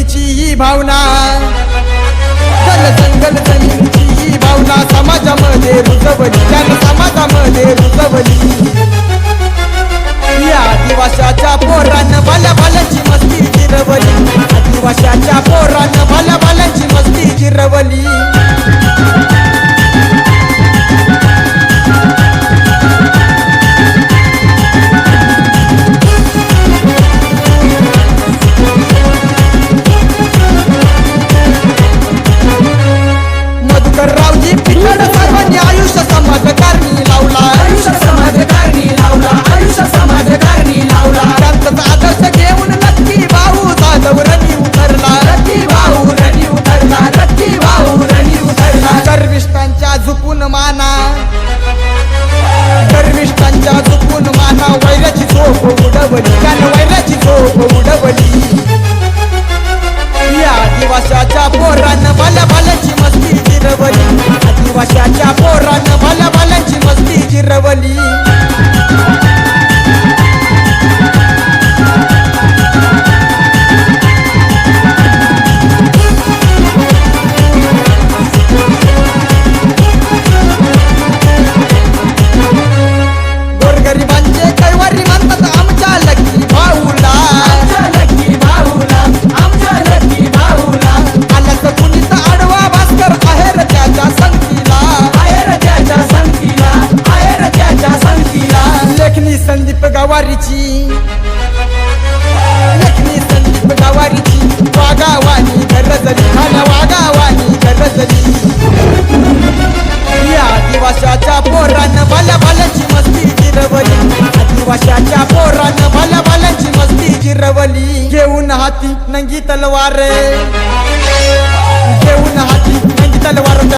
जमिनीची ही भावना, जल जंगल जमिनीची ही भावना समाजामध्ये रुजवली, त्यानं समाजामध्ये रुजवली. या आदिवाशाच्या पोरानं भाल्या भाल्यांची मस्ती जिरवली, आदिवाशाच्या पोरानं भाल्या भाल्यांची मस्ती जिरवली. मधुकररावजी पिचड सर्वांनी आयुष्य समाजकारणी लावला, आयुष्य समाजकारणी लावला, आयुष्य समाजकारणी लावला. त्यांचाच आदर्श घेऊन नक्की भाऊ जाधव रणी उतरला, रत्ती भाऊ रणी उतरला, रत्ती भाऊ रणी उतरला. गर्विष्ठांच्या झुकून माना, गर्विष्ठांच्या झुकून माना, वैराची झोप उडवली, त्यानं वैराची झोप उडवली. या आदिवाशाच्या पोरानं भाल्या भाल्यांची मस्ती जिरवली, आदिवाशाच्या पोरानं भाल्या भाल्यांची मस्ती जिरवली. गोरगरिबांचे कैवारी म्हणतात आमच्या लकी भाऊला, आमच्या लकी भाऊला, आमच्या लकी भाऊला. आल्याचं कुणीच आडवा भास्कर आहेर त्याच्या संगतीला, आहेर त्याच्या संगतीला, आहेर त्याच्या संगतीला. लेखनी संदीप गवारीची, लेखनी संदीप गवारीची वागावानी गरजली, खाण्या वागावानी गरजली. या आदिवाशाच्या पोरानं भाल्या भाल्यांची मस्ती जिरवली, आदिवाशाच्या पोरानं भाल्या भाल्यांची मस्ती जिरवली. घेऊन हाती नंगी तलवार, घेऊन हाती नंगी तलवार